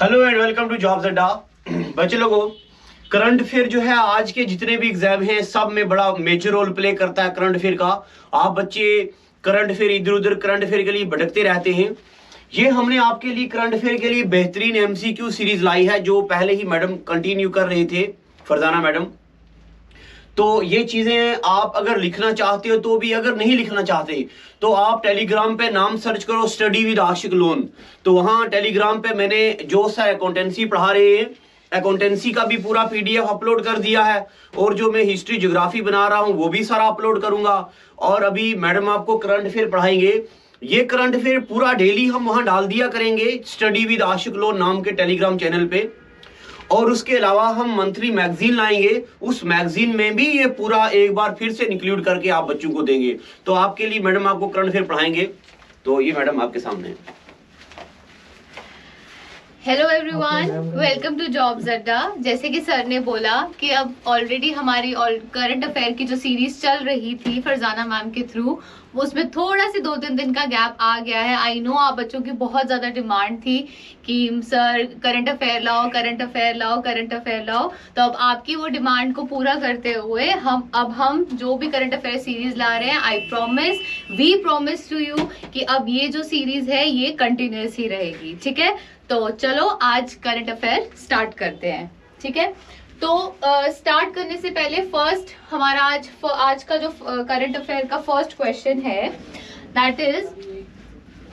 Hello and welcome to Jobs Adda. बच्चे लोगों, current affair जो है आज के जितने भी एग्जाम हैं सब में बड़ा मेजर रोल प्ले करता है करंट अफेयर का। आप बच्चे करंट अफेयर इधर उधर करंट अफेयर के लिए भटकते रहते हैं। ये हमने आपके लिए करंट अफेयर के लिए बेहतरीन एमसीक्यू सीरीज लाई है जो पहले ही मैडम कंटिन्यू कर रहे थे, फरजाना मैडम। तो ये चीजें आप अगर लिखना चाहते हो तो भी, अगर नहीं लिखना चाहते तो आप टेलीग्राम पे नाम सर्च करो स्टडी विद आशिक लोन। तो वहां टेलीग्राम पे मैंने जो सर अकाउंटेंसी पढ़ा रहे हैं, अकाउंटेंसी का भी पूरा पीडीएफ अपलोड कर दिया है, और जो मैं हिस्ट्री ज्योग्राफी बना रहा हूं वो भी सारा अपलोड करूंगा। और अभी मैडम आपको करंट अफेयर पढ़ाएंगे। ये करंट अफेयर पूरा डेली हम वहां डाल दिया करेंगे स्टडी विद आशिक लोन नाम के टेलीग्राम चैनल पे। और उसके अलावा हम मंथली मैगजीन लाएंगे, उस मैगजीन में भी ये पूरा एक बार फिर से इंक्लूड करके आप बच्चों को देंगे। तो आपके लिए मैडम आपको करंट अफेयर पढ़ाएंगे। तो ये मैडम आपके सामने। Hello everyone, welcome to Jobs Adda. जैसे कि सर ने बोला कि अब ऑलरेडी हमारी करंट अफेयर की जो सीरीज चल रही थी फरजाना मैम के थ्रू, वो उसमें थोड़ा सी 2-3 दिन का गैप आ गया है। आई नो आप बच्चों की बहुत ज़्यादा डिमांड थी कि सर करंट अफेयर लाओ, करंट अफेयर लाओ, करंट अफेयर लाओ। तो अब आपकी वो डिमांड को पूरा करते हुए हम जो भी करंट अफेयर सीरीज ला रहे हैं, वी प्रॉमिस टू यू कि अब ये जो सीरीज है ये कंटिन्यूस ही रहेगी। ठीक है, तो चलो आज करंट अफेयर स्टार्ट करते हैं। ठीक है, तो स्टार्ट करने से पहले फर्स्ट हमारा आज का जो करंट अफेयर का फर्स्ट क्वेश्चन है, that is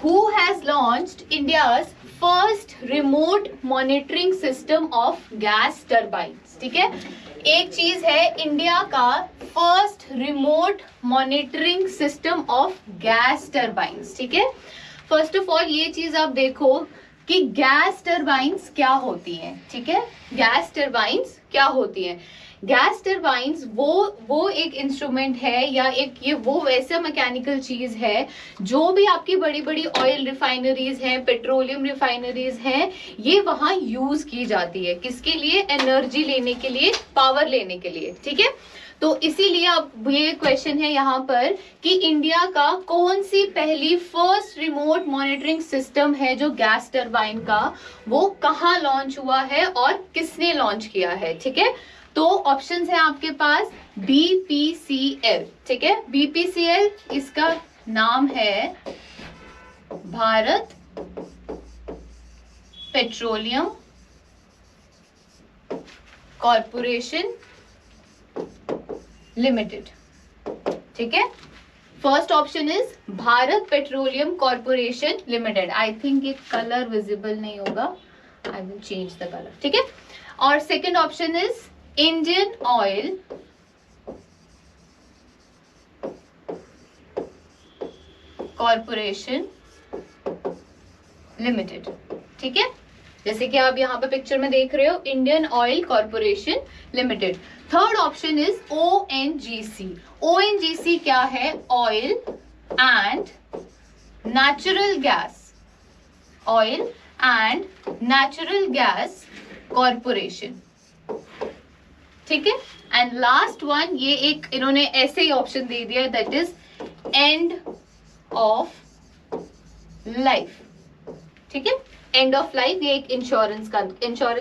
who has launched India's first remote monitoring system of gas turbines. ठीक है, एक चीज है इंडिया का first remote monitoring system of gas turbines. ठीक है, फर्स्ट ऑफ ऑल ये चीज आप देखो कि गैस टर्बाइन्स क्या होती हैं। ठीक है, गैस टर्बाइन्स क्या होती हैं? गैस टर्बाइन्स वो एक इंस्ट्रूमेंट है या ये वो वैसा मैकेनिकल चीज है जो भी आपकी बड़ी बड़ी ऑयल रिफाइनरीज हैं, पेट्रोलियम रिफाइनरीज हैं, ये वहां यूज की जाती है। किसके लिए? एनर्जी लेने के लिए, पावर लेने के लिए। ठीक है, तो इसीलिए अब ये क्वेश्चन है यहाँ पर कि इंडिया का कौन सी पहली फर्स्ट रिमोट मॉनिटरिंग सिस्टम है जो गैस टरबाइन का, वो कहाँ लॉन्च हुआ है और किसने लॉन्च किया है। ठीक है, तो ऑप्शंस है आपके पास BPCL। ठीक है, BPCL इसका नाम है भारत पेट्रोलियम कॉर्पोरेशन लिमिटेड। ठीक है, first option is Bharat petroleum corporation limited. I think ये कलर विजिबल नहीं होगा, I will change the colour. ठीक है, और second option is Indian oil corporation limited. ठीक है, जैसे कि आप यहाँ पे पिक्चर में देख रहे हो, Indian oil corporation limited. Third option is ONGC। ONGC क्या है? Oil and natural gas, oil and natural gas corporation. ठीक है, एंड लास्ट वन, ये एक इन्होंने ऐसे ही ऑप्शन दे दिया, that is end of life. ठीक है, एंड ऑफ लाइफ ये एक इंश्योरेंस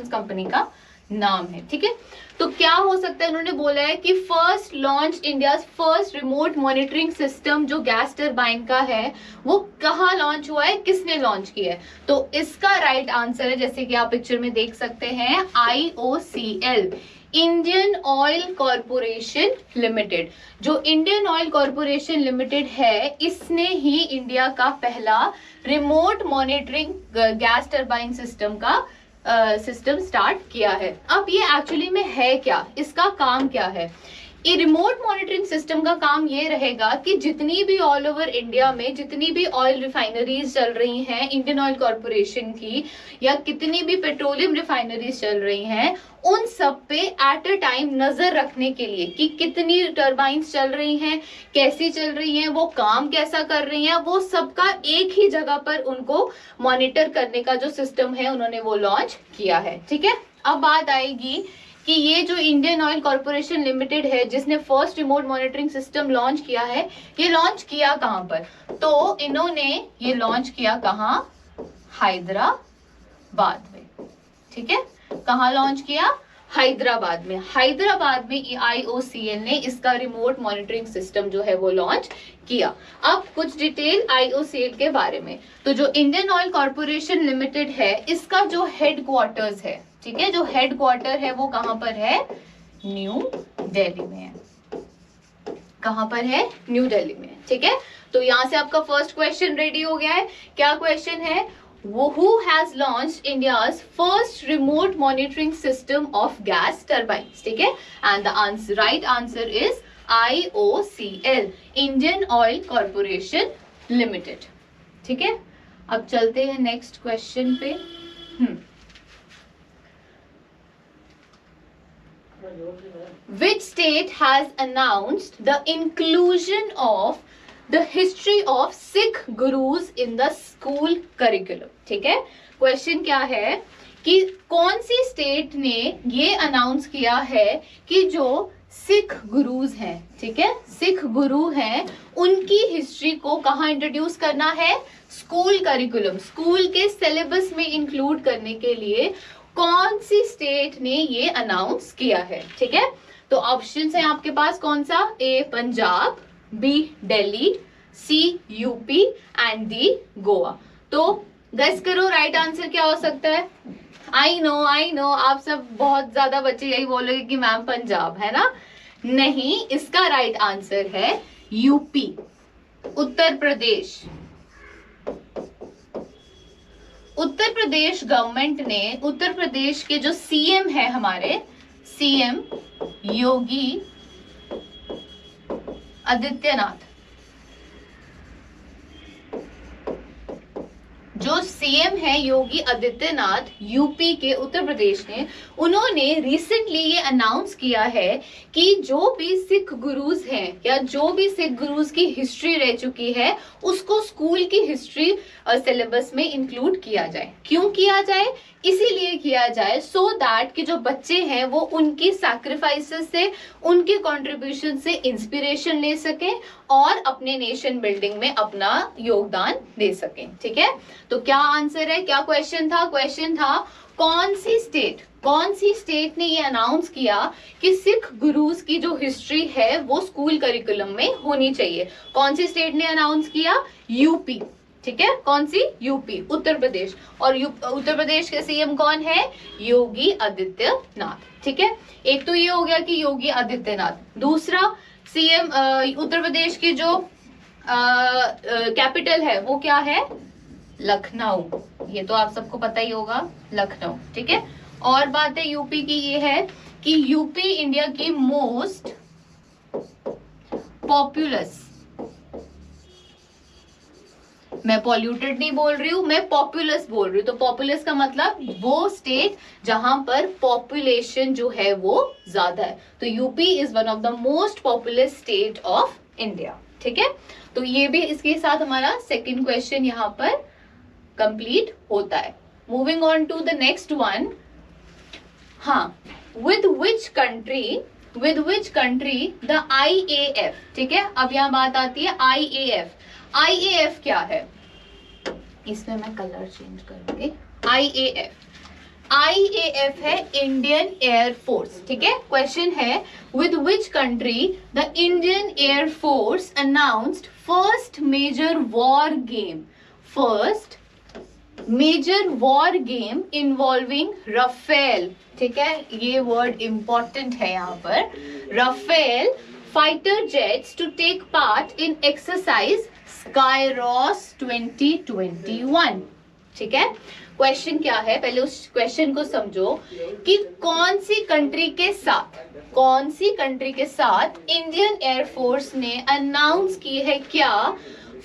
कंपनी का नाम है। ठीक है, तो क्या हो सकता है? उन्होंने बोला है कि first launch India first remote monitoring system जो गैस टरबाइन का है वो कहाँ लॉन्च हुआ है, किसने लॉन्च किया है? तो इसका राइट आंसर है, जैसे कि आप पिक्चर में देख सकते हैं, IOCL, Indian oil corporation limited. जो इंडियन ऑयल कॉर्पोरेशन लिमिटेड है, इसने ही इंडिया का पहला remote monitoring gas turbine system का सिस्टम स्टार्ट किया है। अब ये एक्चुअली में है क्या, इसका काम क्या है? ये रिमोट मॉनिटरिंग सिस्टम का काम ये रहेगा कि जितनी भी ऑल ओवर इंडिया में जितनी भी ऑयल रिफाइनरीज चल रही हैं इंडियन ऑयल कॉर्पोरेशन की, या कितनी भी पेट्रोलियम रिफाइनरीज चल रही हैं, उन सब पे एट अ टाइम नजर रखने के लिए कि कितनी टर्बाइंस चल रही हैं, कैसी चल रही हैं, वो काम कैसा कर रही हैं, वो सबका एक ही जगह पर उनको मॉनिटर करने का जो सिस्टम है उन्होंने वो लॉन्च किया है। ठीक है, अब बात आएगी कि ये जो इंडियन ऑयल कॉर्पोरेशन लिमिटेड है जिसने first remote monitoring system launch किया है, ये लॉन्च किया कहाँ पर? तो इन्होंने ये लॉन्च किया कहाँ? हैदराबाद में। ठीक है, कहाँ लॉन्च किया? हैदराबाद में। हैदराबाद में IOCL ने इसका रिमोट मॉनिटरिंग सिस्टम जो है वो लॉन्च किया। अब कुछ डिटेल IOCL के बारे में। तो जो इंडियन ऑयल कॉर्पोरेशन लिमिटेड है, इसका जो हेडक्वार्टर्स है, ठीक है, जो हेडक्वार्टर है वो कहाँ पर है? न्यू दिल्ली में है। कहाँ पर है? न्यू दिल्ली में, ठीक है। तो यहाँ से आपका फर्स्ट क्वेश्चन रेडी हो गया है। क्या क्वेश्चन है? Who has launched India's first remote monitoring system of gas turbines? ठीक है, and the right answer is IOCL, Indian Oil Corporation Limited. ठीक है, अब चलते हैं नेक्स्ट क्वेश्चन पे। Which state has announced the inclusion of the history of Sikh gurus in the school curriculum? ठीक है, क्वेश्चन क्या है कि कौन सी स्टेट ने ये अनाउंस किया है कि जो सिख गुरुज हैं, ठीक है, सिख गुरु हैं, उनकी हिस्ट्री को कहाँ इंट्रोड्यूस करना है? स्कूल करिकुलम, स्कूल के सिलेबस में इंक्लूड करने के लिए कौन सी स्टेट ने ये अनाउंस किया है? ठीक है, तो ऑप्शंस हैं आपके पास कौन सा? A Punjab, B Delhi, C UP and D Goa. तो गेस करो राइट आंसर क्या हो सकता है? आई नो आप सब बहुत ज्यादा बच्चे यही बोलोगे कि मैम पंजाब, है ना? नहीं, इसका राइट आंसर है यूपी, उत्तर प्रदेश। उत्तर प्रदेश गवर्नमेंट ने, उत्तर प्रदेश के जो सीएम है हमारे, सीएम योगी आदित्यनाथ, जो सीएम है योगी आदित्यनाथ यूपी के, उत्तर प्रदेश ने, उन्होंने रिसेंटली ये अनाउंस किया है कि जो भी सिख गुरुज हैं या जो भी सिख गुरुज की हिस्ट्री रह चुकी है उसको स्कूल की हिस्ट्री सिलेबस में इंक्लूड किया जाए। क्यों किया जाए? इसीलिए किया जाए सो दैट कि जो बच्चे हैं वो उनकी सैक्रिफाइसेस से, उनके कंट्रीब्यूशन से इंस्पिरेशन ले सकें और अपने नेशन बिल्डिंग में अपना योगदान दे सकें। ठीक है, तो क्या आंसर है? क्या क्वेश्चन था? क्वेश्चन था कौन सी स्टेट ने ये अनाउंस किया कि सिख गुरुज की जो हिस्ट्री है वो स्कूल करिकुलम में होनी चाहिए। कौन सी स्टेट ने अनाउंस किया? यूपी। ठीक है, कौन सी? यूपी, उत्तर प्रदेश। और उत्तर प्रदेश के सीएम कौन है? योगी आदित्यनाथ। ठीक है, एक तो ये हो गया कि योगी आदित्यनाथ। दूसरा, सीएम उत्तर प्रदेश की जो कैपिटल है वो क्या है? लखनऊ। ये तो आप सबको पता ही होगा, लखनऊ। ठीक है, और बात है यूपी की ये है कि यूपी इंडिया की मोस्ट पॉपुलस, मैं पॉल्यूटेड नहीं बोल रही हूं, मैं पॉपुलस बोल रही हूँ। तो पॉपुलस का मतलब वो स्टेट जहां पर पॉपुलेशन जो है वो ज्यादा है। तो UP is one of the most populous state of India. ठीक है, तो ये भी इसके साथ हमारा सेकंड क्वेश्चन यहाँ पर कंप्लीट होता है। Moving on to the next one. हाँ, with which country the IAF, ठीक है, अब यहाँ बात आती है IAF। IAF क्या है? इसमें मैं कलर चेंज करूंगी। IAF है इंडियन एयर फोर्स। ठीक है, क्वेश्चन है with which country the Indian air force announced first major war game involving Rafale. ठीक है, ये वर्ड इंपॉर्टेंट है यहाँ पर। Rafale fighter jets to take part in exercise Skyros 2021। ठीक है, क्वेश्चन क्या है? पहले उस क्वेश्चन को समझो कि कौन सी कंट्री के साथ इंडियन एयरफोर्स ने अनाउंस की है क्या?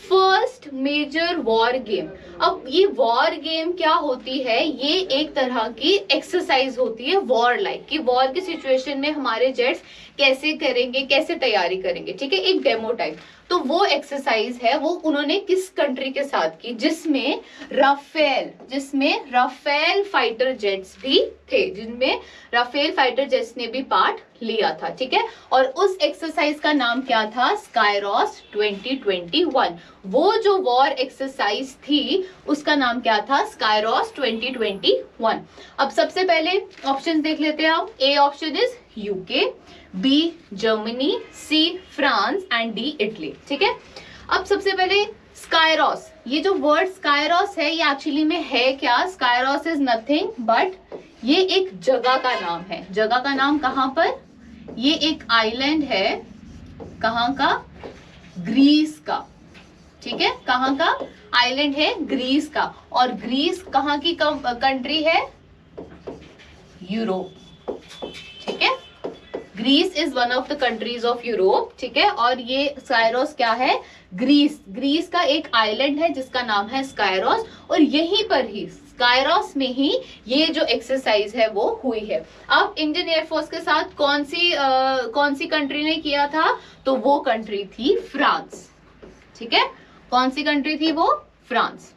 First major war game. अब ये वॉर गेम क्या होती है? ये एक तरह की एक्सरसाइज होती है वॉर लाइक, कि वॉर की सिचुएशन में हमारे जेट्स कैसे करेंगे, कैसे तैयारी करेंगे। ठीक है, एक डेमो टाइप। तो वो एक्सरसाइज है, वो उन्होंने किस कंट्री के साथ की? जिसमें राफेल फाइटर जेट्स भी थे, जिनमें राफेल फाइटर जेट्स ने भी पार्ट लिया था। ठीक है, और उस एक्सरसाइज का नाम क्या था? स्काईरॉस 2021। वो जो वॉर एक्सरसाइज थी उसका नाम क्या था? स्काईरॉस 2021। अब सबसे पहले ऑप्शन देख लेते हैं आप। A option is UK, B Germany, C France and D Italy. ठीक है, अब सबसे पहले स्काईरॉस, ये जो वर्ड स्काईरॉस है ये एक्चुअली में है क्या? स्काईरॉस इज नथिंग बट ये एक जगह का नाम है। जगह का नाम कहां पर? ये एक आइलैंड है, कहां का? ग्रीस का। ठीक है, कहां का? आइलैंड है ग्रीस का। और ग्रीस कहां की कंट्री है? यूरोप। ठीक है, Greece is one of the countries of Europe. ठीक है, और ये स्काईरॉस क्या है? ग्रीस का एक आइलैंड है जिसका नाम है स्काईरॉस, और यहीं पर ही स्काईरॉस में ही ये जो एक्सरसाइज है वो हुई है। अब इंडियन एयरफोर्स के साथ कौन सी कंट्री ने किया था? तो वो कंट्री थी फ्रांस। ठीक है, कौन सी कंट्री थी वो? फ्रांस।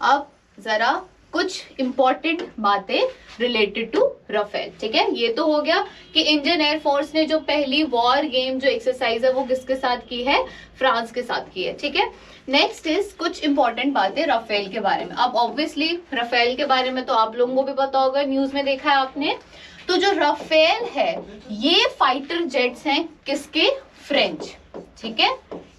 अब जरा कुछ इंपॉर्टेंट बातें रिलेटेड टू राफेल। ठीक है, ये तो हो गया कि इंडियन एयरफोर्स ने जो पहली वॉर गेम जो एक्सरसाइज है वो किसके साथ की है? फ्रांस के साथ की है। ठीक है, नेक्स्ट इज कुछ इंपॉर्टेंट बातें राफेल के बारे में। अब ऑब्वियसली राफेल के बारे में तो आप लोगों को भी पता होगा, न्यूज में देखा है आपने। तो जो राफेल है ये फाइटर जेट्स हैं किसके? फ्रेंच। ठीक है,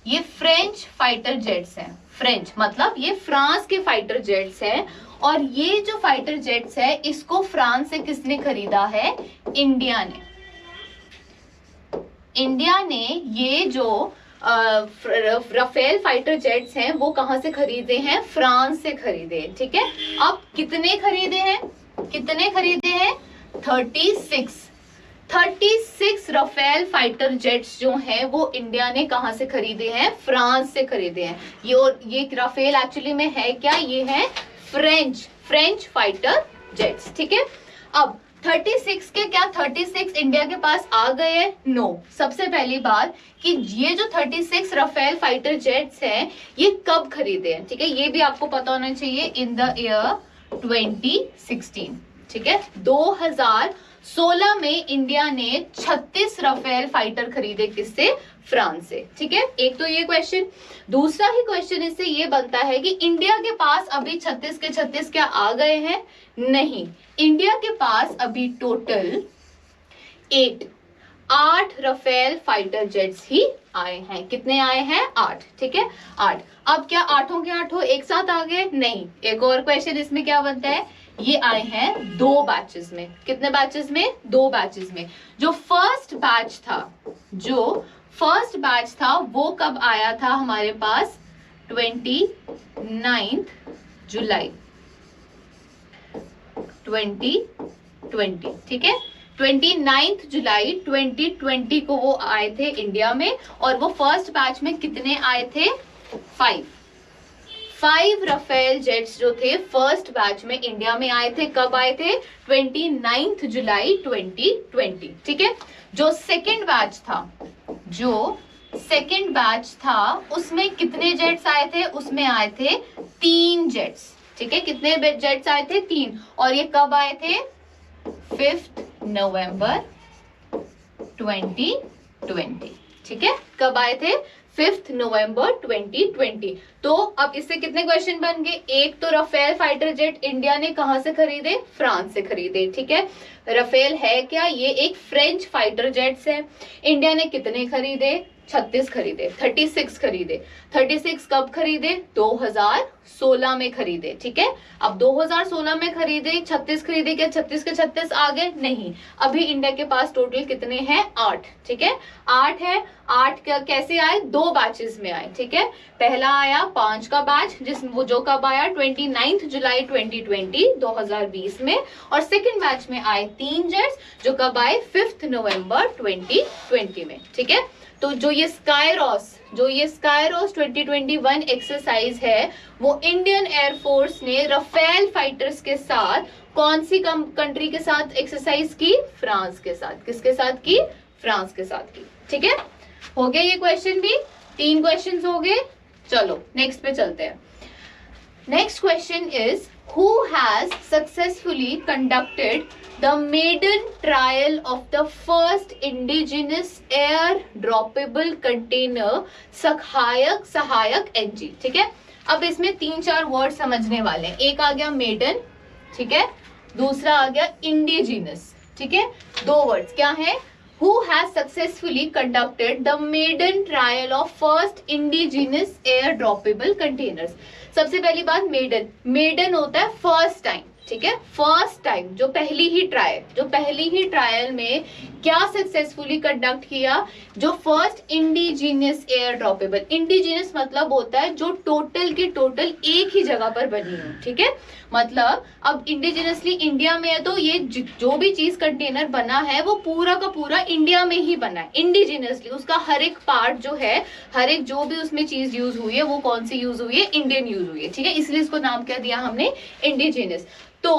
ये फ्रेंच फाइटर जेट्स हैं। फ्रेंच मतलब ये फ्रांस के फाइटर जेट्स हैं, और ये जो फाइटर जेट्स है इसको फ्रांस से किसने खरीदा है? इंडिया ने। इंडिया ने ये जो राफेल फाइटर जेट्स हैं वो कहां से खरीदे हैं? फ्रांस से खरीदे। ठीक है, अब कितने खरीदे हैं? कितने खरीदे हैं? 36 राफेल फाइटर जेट्स जो हैं वो इंडिया ने कहां से खरीदे हैं? फ्रांस से खरीदे हैं। ये राफेल एक्चुअली में है क्या? ये है फ्रेंच फाइटर जेट्स। ठीक है, अब 36 के क्या 36 इंडिया के पास आ गए हैं? नो। सबसे पहली बात कि ये जो 36 राफेल फाइटर जेट्स हैं ये कब खरीदे हैं? ठीक है, ये भी आपको पता होना चाहिए। In the year 2016। ठीक है, 2016 में इंडिया ने 36 राफेल फाइटर खरीदे किससे? फ्रांस से। ठीक है, एक तो ये क्वेश्चन। दूसरा ही क्वेश्चन इससे ये बनता है कि इंडिया के पास अभी 36 के 36 क्या आ गए हैं? नहीं, इंडिया के पास अभी टोटल 8 राफेल फाइटर जेट्स ही आए हैं। कितने आए हैं? 8। ठीक है, 8। अब क्या आठों के आठों एक साथ आ गए? नहीं। एक और क्वेश्चन इसमें क्या बनता है? ये आए हैं 2 बैचेस में। कितने बैचेस में? 2 बैचेस में। जो फर्स्ट बैच था वो कब आया था हमारे पास? 29 जुलाई 2020। ठीक है, 29 जुलाई 2020 को वो आए थे इंडिया में, और वो फर्स्ट बैच में कितने आए थे? 5 राफेल जेट्स जो थे फर्स्ट बैच में इंडिया में आए थे। कब आए थे? 29 जुलाई 2020। ठीक है, जो सेकेंड बैच था उसमें कितने जेट्स आए थे? उसमें आए थे 3 जेट्स। ठीक है, कितने जेट्स आए थे? 3। और ये कब आए थे? 5 नवंबर 2020। ठीक है, कब आए थे? 5 नवंबर 2020। तो अब इससे कितने क्वेश्चन बन गए? एक तो राफेल फाइटर जेट इंडिया ने कहां से खरीदे? फ्रांस से खरीदे। ठीक है, राफेल है क्या? ये एक फ्रेंच फाइटर जेट्स है। इंडिया ने कितने खरीदे? 36 खरीदे। 36 खरीदे। 36 कब खरीदे? 2016 में खरीदे। ठीक है, अब 2016 में खरीदे, 36 खरीदे, क्या 36 के 36 आ गए? नहीं। अभी इंडिया के पास टोटल कितने हैं? 8। ठीक है, 8 है। 8 कैसे आए? 2 बैचेस में आए। ठीक है, पहला आया 5 का बैच वो जो कब आया? 29 जुलाई 2020 में, और सेकंड बैच में आए 3 जेट्स जो कब आए? 5 नवंबर 2020 में। ठीक है, तो जो ये स्काईरॉस 2021 एक्सरसाइज है वो इंडियन एयरफोर्स ने राफेल फाइटर्स के साथ कौन सी कंट्री के साथ एक्सरसाइज की? फ्रांस के साथ। किसके साथ की? फ्रांस के साथ की। ठीक है, हो गया ये क्वेश्चन भी। 3 क्वेश्चंस हो गए। चलो नेक्स्ट पे चलते हैं। Next question is who has successfully conducted the maiden trial of the first indigenous air droppable container सहायक NG। ठीक है, अब इसमें 3-4 वर्ड समझने वाले हैं। एक आ गया मेडन, ठीक है, दूसरा आ गया इंडिजिनस, ठीक है। 2 वर्ड्स क्या है? Who has successfully conducted the maiden trial of first indigenous air droppable containers। सबसे पहली बात, मेडन होता है फर्स्ट टाइम, ठीक है, फर्स्ट टाइम, जो पहली ही ट्रायल में क्या सक्सेसफुली कंडक्ट किया? जो first indigenous air droppable, indigenous मतलब होता है जो टोटल की टोटल एक ही जगह पर बनी हो, ठीक है। मतलब अब इंडिजिनसली इंडिया में है तो ये जो भी चीज कंटेनर बना है वो पूरा का पूरा इंडिया में ही बना है इंडिजिनसली। उसका हर एक पार्ट जो है, हर एक जो भी उसमें चीज यूज हुई है वो कौन सी यूज हुई है? इंडियन यूज हुई है, ठीक है, इसलिए इसको नाम क्या दिया हमने? इंडिजिनस। तो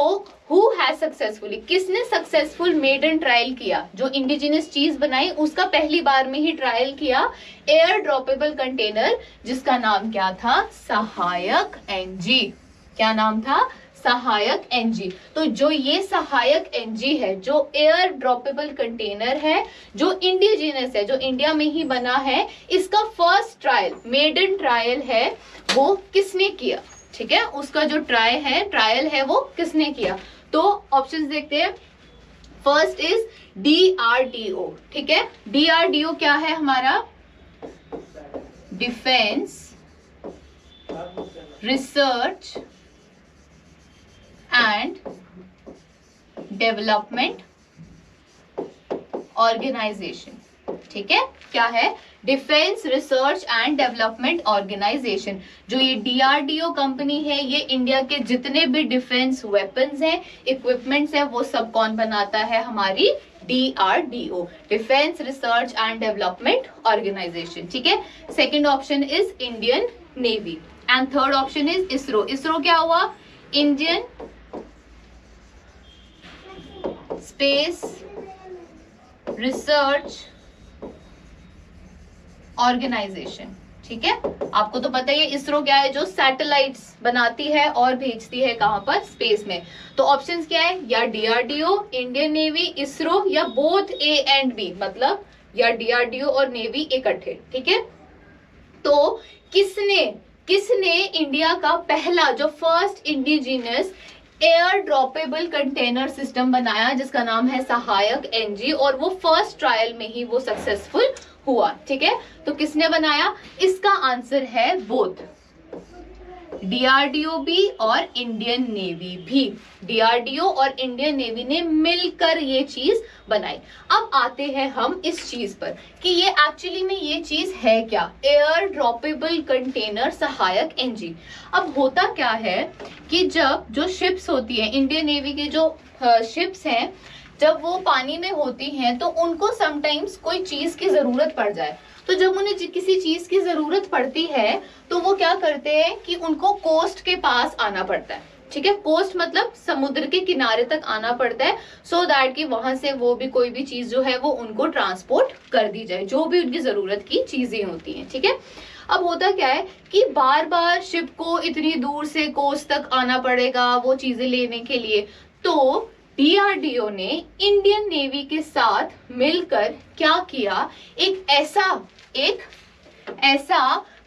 हु हैज सक्सेसफुली, किसने सक्सेसफुल मेडन ट्रायल किया? जो इंडिजिनस चीज बनाई उसका पहली बार में ही ट्रायल किया एयर ड्रॉपेबल कंटेनर, जिसका नाम क्या था? सहायक NG। क्या नाम था? सहायक NG। तो जो ये सहायक NG है, जो एयर ड्रॉपेबल कंटेनर है, जो इंडिजिनस है, जो इंडिया में ही बना है, इसका फर्स्ट ट्रायल, मेडन ट्रायल है, वो किसने किया? ठीक है, उसका जो ट्रायल है वो किसने किया? तो ऑप्शंस देखते हैं। फर्स्ट इज DRDO, ठीक है। DRDO क्या है हमारा? Defence research and development organisation, ठीक है। क्या है? Defence research and development organisation. जो ये DRDO कंपनी है, ये इंडिया के जितने भी डिफेंस वेपन्स हैं, इक्विपमेंट्स हैं, वो सब कौन बनाता है? हमारी DRDO, defence research and development organisation, ठीक है। Second option is Indian navy and third option is ISRO. ISRO क्या हुआ? इंडियन स्पेस रिसर्च ऑर्गेनाइजेशन, ठीक है। आपको तो पता ही है इसरो क्या है? जो सैटेलाइट्स बनाती है और भेजती है कहां पर? स्पेस में। तो ऑप्शंस क्या है? या DRDO, इंडियन नेवी, इसरो, या बोथ A and B, मतलब या DRDO और नेवी इकट्ठे, ठीक है। तो किसने इंडिया का पहला, जो first indigenous air droppable container system बनाया, जिसका नाम है सहायक NG, और वो फर्स्ट ट्रायल में ही वो सक्सेसफुल हुआ, ठीक है। तो किसने बनाया? इसका आंसर है बोथ, DRDO भी और इंडियन नेवी भी। DRDO और इंडियन नेवी ने मिलकर ये चीज बनाई। अब आते हैं हम इस चीज पर कि ये एक्चुअली में ये चीज है क्या? एयर ड्रॉपेबल कंटेनर सहायक NG। अब होता क्या है कि जब जो शिप्स होती है, इंडियन नेवी के जो शिप्स हैं, जब वो पानी में होती हैं तो उनको समटाइम्स कोई चीज की जरूरत पड़ जाए। तो जब उन्हें किसी चीज की जरूरत पड़ती है तो वो क्या करते हैं कि उनको कोस्ट के पास आना पड़ता है, ठीक है। कोस्ट मतलब समुद्र के किनारे तक आना पड़ता है, सो दैट कि वहां से वो भी कोई भी चीज जो है वो उनको ट्रांसपोर्ट कर दी जाए, जो भी उनकी जरूरत की चीजें होती हैं, ठीक है। अब होता क्या है कि बार बार शिप को इतनी दूर से कोस्ट तक आना पड़ेगा वो चीजें लेने के लिए। तो DRDO ने इंडियन नेवी के साथ मिलकर क्या किया? एक ऐसा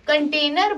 कंटेनर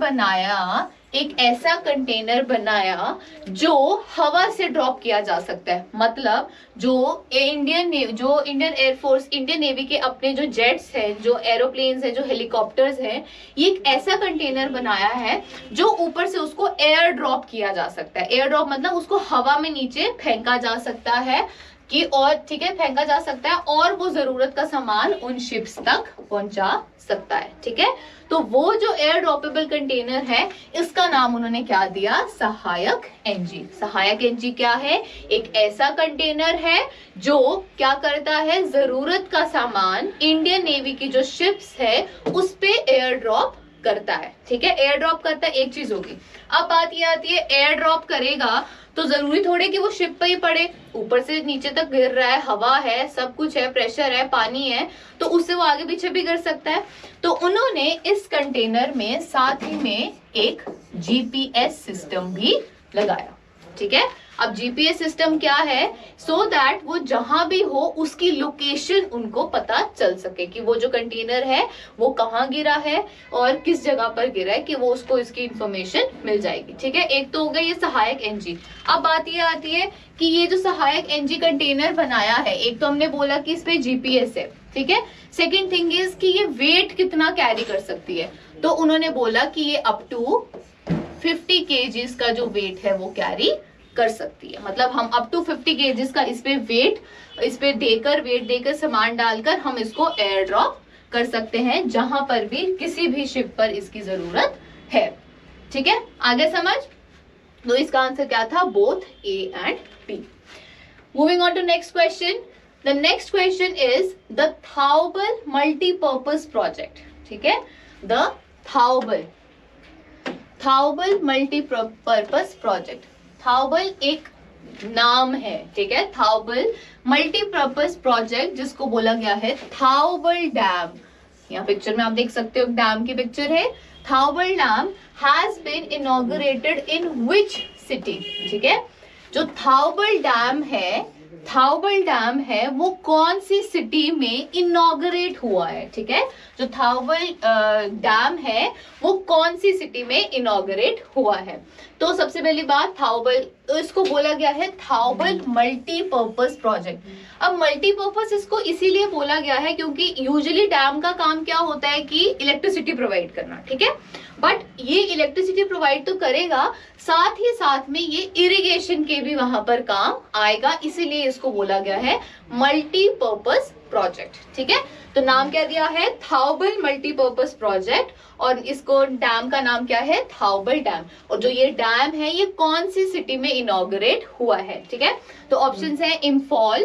बनाया जो हवा से ड्रॉप किया जा सकता है। मतलब जो इंडियन एयरफोर्स, इंडियन नेवी के अपने जो जेट्स हैं, जो एरोप्लेन्स हैं, जो हेलीकॉप्टर्स हैं, ये एक ऐसा कंटेनर बनाया है जो ऊपर से उसको एयर ड्रॉप किया जा सकता है। एयर ड्रॉप मतलब उसको हवा में नीचे फेंका जा सकता है कि, और ठीक है, फेंका जा सकता है और वो जरूरत का सामान उन शिप्स तक पहुंचा सकता है, ठीक है। तो वो जो एयर ड्रॉपेबल कंटेनर है, इसका नाम उन्होंने क्या दिया? सहायक NG। सहायक NG क्या है? एक ऐसा कंटेनर है जो क्या करता है? जरूरत का सामान इंडियन नेवी की जो शिप्स है उस पे एयर ड्रॉप करता है, ठीक है। एयर ड्रॉप करता है, एक चीज होगी। अब बात ये आती है, एयर ड्रॉप करेगा तो जरूरी थोड़े कि वो शिप पे ही पड़े, ऊपर से नीचे तक गिर रहा है, हवा है, सब कुछ है, प्रेशर है, पानी है, तो उससे वो आगे पीछे भी गिर सकता है। तो उन्होंने इस कंटेनर में साथ ही में एक GPS सिस्टम भी लगाया, ठीक है। अब जीपीएस सिस्टम क्या है, सो दैट वो जहां भी हो उसकी लोकेशन उनको पता चल सके कि वो जो कंटेनर है वो कहाँ गिरा है और किस जगह पर गिरा है, कि वो उसको इसकी इंफॉर्मेशन मिल जाएगी, ठीक है। एक तो हो गया ये सहायक एनजी। अब बात ये आती है कि ये जो सहायक एनजी कंटेनर बनाया है, एक तो हमने बोला कि इसमें जीपीएस है, ठीक है। सेकेंड थिंग इज कि ये वेट कितना कैरी कर सकती है, तो उन्होंने बोला कि ये अप टू 50 kgs का जो वेट है वो कैरी कर सकती है। मतलब हम अप टू 50 kgs का इस पे वेट देकर सामान डालकर हम इसको एयर ड्रॉप कर सकते हैं जहां पर भी किसी भी शिप पर इसकी जरूरत है, ठीक है। आगे समझ, तो इसका आंसर क्या था, both A and B. Moving on to next question. The next question is the Thoubal multipurpose project, ठीक है। The Thoubal multipurpose project. Thoubal एक नाम है, ठीक है। थाउबल मल्टीपर्पज प्रोजेक्ट जिसको बोला गया है थाउबल डैम। यहाँ पिक्चर में आप देख सकते हो डैम की पिक्चर है। Thoubal dam has been inaugurated in which city, ठीक है। जो थाउबल डैम है वो कौन सी सिटी में इनॉग्रेट हुआ है, ठीक है। जो थाउबल डैम है वो कौन सी सिटी में इनॉग्रेट हुआ है। तो सबसे पहली बात, थाउबल, तो इसको बोला गया है थाउबल मल्टीपर्पज प्रोजेक्ट। अब मल्टीपर्पज इसको इसीलिए बोला गया है क्योंकि यूजुअली डैम का काम क्या होता है कि इलेक्ट्रिसिटी प्रोवाइड करना, ठीक है। बट ये इलेक्ट्रिसिटी प्रोवाइड तो करेगा, साथ ही साथ में ये इरिगेशन के भी वहां पर काम आएगा, इसीलिए इसको बोला गया है मल्टीपर्पज प्रोजेक्ट, ठीक है। तो नाम क्या दिया है, थाउबल मल्टीपर्पज प्रोजेक्ट, और इसको डैम का नाम क्या है, थाउबल डैम। और जो ये डैम है ये कौन सी सिटी में इनॉग्रेट हुआ है, ठीक है। तो ऑप्शंस है इम्फॉल,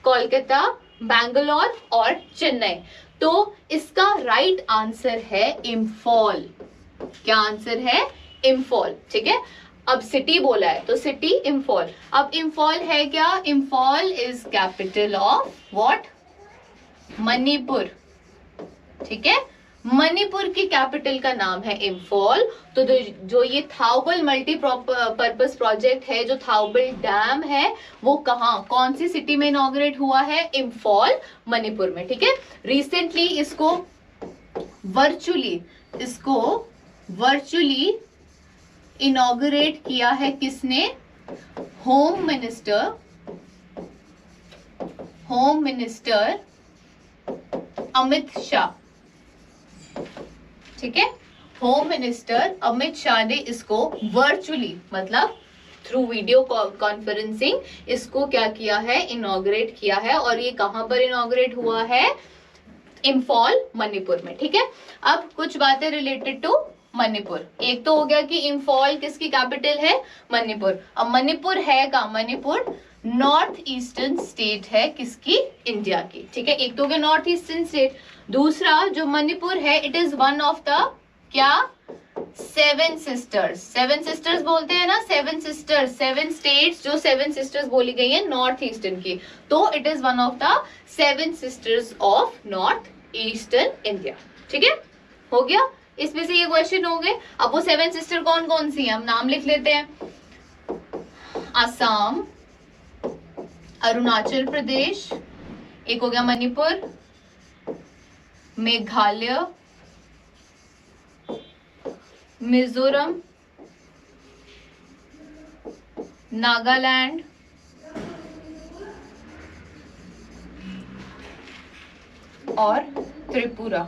कोलकाता, बैंगलोर और चेन्नई। तो इसका राइट आंसर है इम्फॉल। क्या आंसर है, इम्फॉल, ठीक है। अब सिटी बोला है तो सिटी इम्फॉल। अब इम्फॉल है क्या, Imphal is capital of what, Manipur, ठीक है। मणिपुर की कैपिटल का नाम है इम्फॉल। तो जो ये थाउबल मल्टीपर्पज प्रोजेक्ट है, जो थाउबल डैम है, वो कहाँ, कौन सी सिटी में इनॉग्रेट हुआ है, इम्फॉल, मणिपुर में, ठीक है। रिसेंटली इसको वर्चुअली इनॉग्रेट किया है किसने, होम मिनिस्टर अमित शाह, ठीक है। होम मिनिस्टर अमित शाह ने इसको वर्चुअली, मतलब थ्रू वीडियो कॉन्फ्रेंसिंग इसको क्या किया है, इनॉग्रेट किया है। और ये कहां पर इनॉग्रेट हुआ है, इम्फॉल, मणिपुर में, ठीक है। अब कुछ बातें रिलेटेड टू मणिपुर। एक तो हो गया कि इम्फॉल किसकी कैपिटल है, मणिपुर। अब मणिपुर है कहाँ, मणिपुर नॉर्थ ईस्टर्न स्टेट है किसकी, इंडिया की, ठीक है। एक तो हो गया नॉर्थ ईस्टर्न स्टेट। दूसरा जो मणिपुर है, it is one of the क्या, 7 सिस्टर्स बोलते हैं ना, 7 स्टेट्स, जो 7 सिस्टर्स बोली गई है नॉर्थ ईस्टर्न की, तो it is one of the 7 sisters of north eastern India, ठीक है। हो गया, इसमें से ये क्वेश्चन हो गए। अब वो 7 सिस्टर कौन कौन सी है, हम नाम लिख लेते हैं। असम, अरुणाचल प्रदेश, एक हो गया मणिपुर, मेघालय, मिजोरम, नागालैंड, और त्रिपुरा,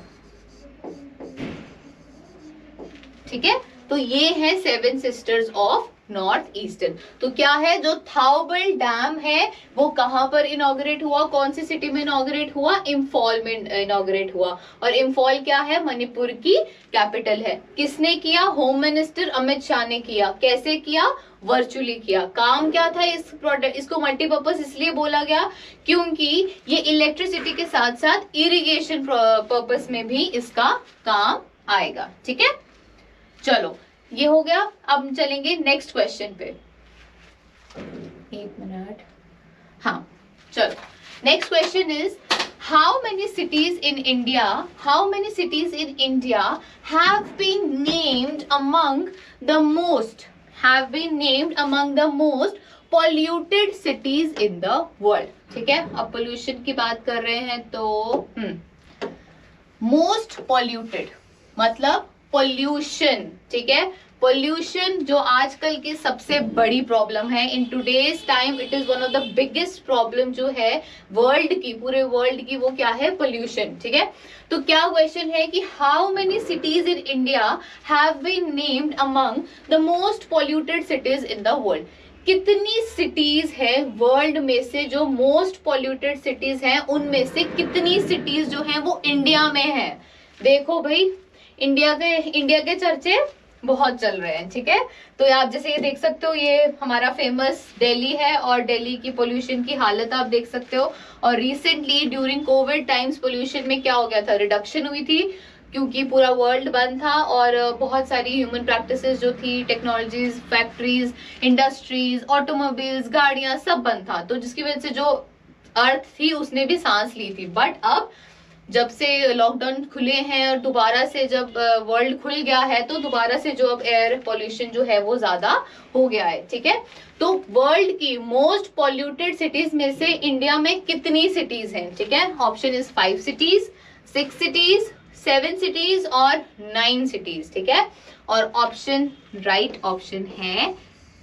ठीक है। तो ये है 7 सिस्टर्स ऑफ नॉर्थ ईस्टर्न। तो क्या है, जो थाउबल डैम है वो कहां पर इनॉग्रेट हुआ, कौन सी सिटी में इनॉग्रेट हुआ, इम्फॉल में इनॉग्रेट हुआ। और इम्फॉल क्या है, मणिपुर की कैपिटल है। किसने किया, होम मिनिस्टर अमित शाह ने किया। कैसे किया, वर्चुअली किया। काम क्या था इस प्रोडक्ट, इसको मल्टीपर्पज इसलिए बोला गया क्योंकि ये इलेक्ट्रिसिटी के साथ साथ इरिगेशन पर्पस में भी इसका काम आएगा, ठीक है। चलो ये हो गया। अब हम चलेंगे नेक्स्ट क्वेश्चन पे। एक मिनट, हाँ चलो। Next question is how many cities in India have been named among the most have been named among the most polluted cities in the world. ठीक है, अब पोल्यूशन की बात कर रहे हैं तो मोस्ट पॉल्यूटेड मतलब पोल्यूशन, ठीक है, पोल्यूशन जो आजकल की सबसे बड़ी प्रॉब्लम है in today's time, it is one of the biggest problem जो है वर्ल्ड की, पूरे वर्ल्ड की, वो क्या है, पोल्यूशन. ठीक है, तो क्या क्वेश्चन है कि how many cities in India have been named among the most polluted cities in the world. कितनी सिटीज है वर्ल्ड में से जो मोस्ट पॉल्यूटेड सिटीज हैं, उनमें से कितनी सिटीज जो हैं वो इंडिया में है. देखो भाई, इंडिया के चर्चे बहुत चल रहे हैं. ठीक है, तो आप जैसे ये देख सकते हो, ये हमारा फेमस दिल्ली है और दिल्ली की पोल्यूशन की हालत आप देख सकते हो. और recently during Covid times pollution में क्या हो गया था, रिडक्शन हुई थी क्योंकि पूरा वर्ल्ड बंद था और बहुत सारी ह्यूमन प्रैक्टिसेस जो थी, टेक्नोलॉजीज, फैक्ट्रीज, इंडस्ट्रीज, ऑटोमोबाइल्स, गाड़ियां, सब बंद था. तो जिसकी वजह से जो अर्थ थी उसने भी सांस ली थी. बट अब जब से लॉकडाउन खुले हैं और दोबारा से जब वर्ल्ड खुल गया है तो दोबारा से जो अब एयर पोल्यूशन जो है वो ज्यादा हो गया है. ठीक है, तो वर्ल्ड की मोस्ट पॉल्यूटेड सिटीज में से इंडिया में कितनी सिटीज हैं. ठीक है, option is 5 cities, 6 cities, 7 cities और 9 सिटीज. ठीक है, और ऑप्शन राइट ऑप्शन है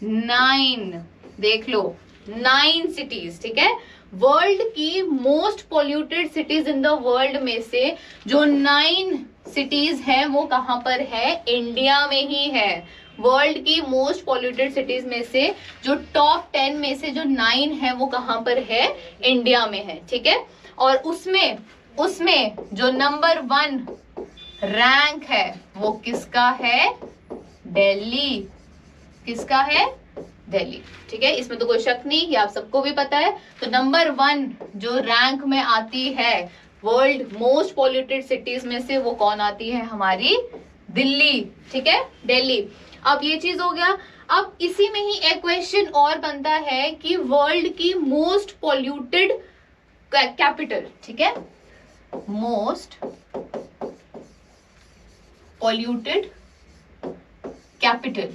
9. देख लो, 9 सिटीज. ठीक है, वर्ल्ड की most polluted cities in the world में से जो 9 सिटीज हैं वो कहां पर है, इंडिया में ही है. वर्ल्ड की मोस्ट पॉल्यूटेड सिटीज में से जो टॉप 10 में से जो 9 है वो कहां पर है, इंडिया में है. ठीक है, और उसमें जो नंबर 1 रैंक है वो किसका है, दिल्ली. किसका है, दिल्ली. ठीक है, इसमें तो कोई शक नहीं, ये आप सबको भी पता है. तो नंबर 1 जो रैंक में आती है वर्ल्ड मोस्ट पॉल्यूटेड सिटीज में से वो कौन आती है, हमारी दिल्ली. ठीक है, दिल्ली. अब ये चीज हो गया. अब इसी में ही एक क्वेश्चन और बनता है कि वर्ल्ड की मोस्ट पॉल्यूटेड कैपिटल. ठीक है, most polluted capital,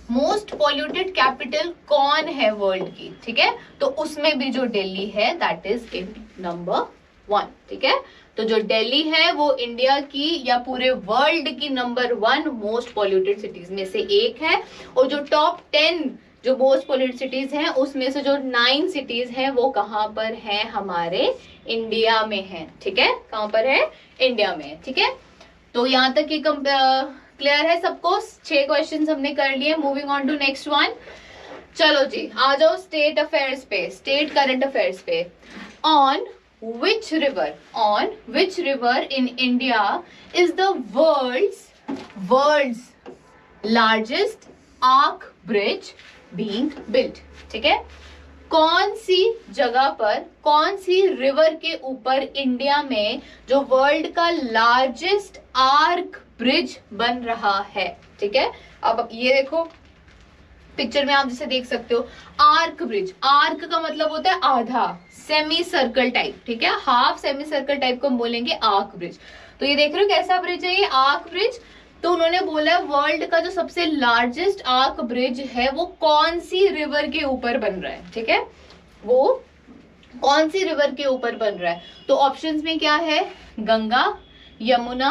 most polluted capital कौन है वर्ल्ड की. ठीक है, तो उसमें भी जो दिल्ली है दैट इज इन नंबर 1. ठीक है, तो जो दिल्ली है वो इंडिया की या पूरे वर्ल्ड की नंबर 1 मोस्ट पॉल्यूटेड सिटीज में से एक है. और जो टॉप 10 जो मोस्ट पॉल्यूटेड सिटीज हैं उसमें से जो 9 सिटीज हैं वो कहां पर है, हमारे इंडिया में है. ठीक है, कहां पर है, इंडिया में है. ठीक है, तो यहां तक ये क्लियर है सबको. 6 क्वेश्चंस हमने कर लिए. Moving on to next one. चलो जी, आ जाओ स्टेट अफेयर्स पे, स्टेट करंट अफेयर्स पे. On which river in India is the world's largest arch bridge being built. ठीक है, कौन सी जगह पर, कौन सी रिवर के ऊपर इंडिया में जो वर्ल्ड का लार्जेस्ट आर्क ब्रिज बन रहा है. ठीक है, अब ये देखो पिक्चर में आप जैसे देख सकते हो आर्क ब्रिज. आर्क का मतलब होता है आधा, सेमी सर्कल टाइप. ठीक है, हाफ सेमी सर्कल टाइप को हम बोलेंगे आर्क ब्रिज. तो ये देख रहे हो कैसा ब्रिज है ये, आर्क ब्रिज. तो उन्होंने बोला वर्ल्ड का जो सबसे लार्जेस्ट आर्क ब्रिज है वो कौन सी रिवर के ऊपर बन रहा है. ठीक है, वो कौन सी रिवर के ऊपर बन रहा है. तो ऑप्शंस में क्या है, गंगा, यमुना,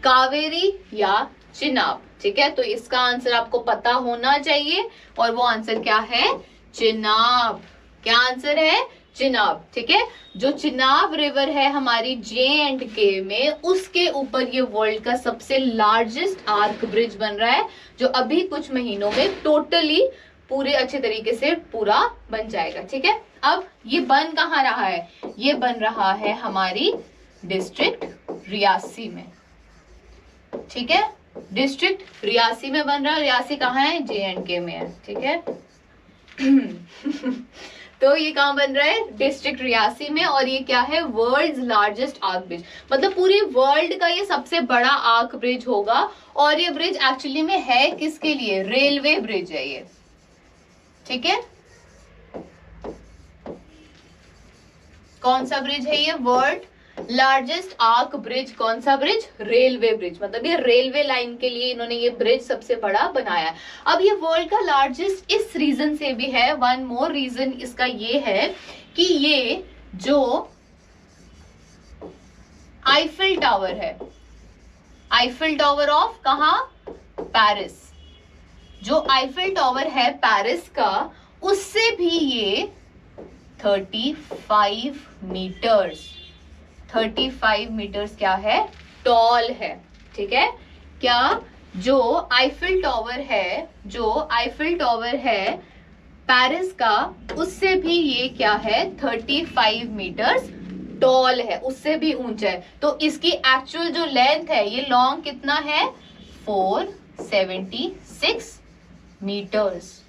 कावेरी या चिनाब. ठीक है, तो इसका आंसर आपको पता होना चाहिए और वो आंसर क्या है, चिनाब. क्या आंसर है, चिनाब. ठीक है, जो चिनाब रिवर है हमारी J&K में, उसके ऊपर ये वर्ल्ड का सबसे लार्जेस्ट आर्क ब्रिज बन रहा है जो अभी कुछ महीनों में टोटली पूरे अच्छे तरीके से पूरा बन जाएगा. ठीक है, अब ये बन कहाँ रहा है, ये बन रहा है हमारी डिस्ट्रिक्ट रियासी में. ठीक है, डिस्ट्रिक्ट रियासी में बन रहा है. रियासी कहाँ है, J&K में है. ठीक है तो ये कहाँ बन रहा है, डिस्ट्रिक्ट रियासी में. और ये क्या है, वर्ल्ड्स लार्जेस्ट आर्क ब्रिज, मतलब पूरी वर्ल्ड का ये सबसे बड़ा आर्क ब्रिज होगा. और ये ब्रिज एक्चुअली में है किसके लिए, रेलवे ब्रिज है ये. ठीक है, कौन सा ब्रिज है ये, वर्ल्ड लार्जेस्ट आर्क ब्रिज कौन सा ब्रिज? रेलवे ब्रिज, मतलब ये रेलवे लाइन के लिए इन्होंने ये ब्रिज सबसे बड़ा बनाया है। अब ये वर्ल्ड का लार्जेस्ट इस रीजन से भी है, वन मोर रीजन इसका ये है कि ये जो आईफिल टावर है, आईफिल टावर ऑफ कहाँ? पेरिस, जो आईफिल टावर है पेरिस का, उससे भी ये 35 मीटर्स, 35 मीटर्स क्या है? टॉल है। ठीक है, क्या जो आईफिल टावर है, जो आईफिल टावर है पेरिस का, उससे भी ये क्या है? 35 मीटर्स टॉल है, उससे भी ऊंचा है। तो इसकी एक्चुअल जो लेंथ है, ये लॉन्ग कितना है? 476 मीटर्स।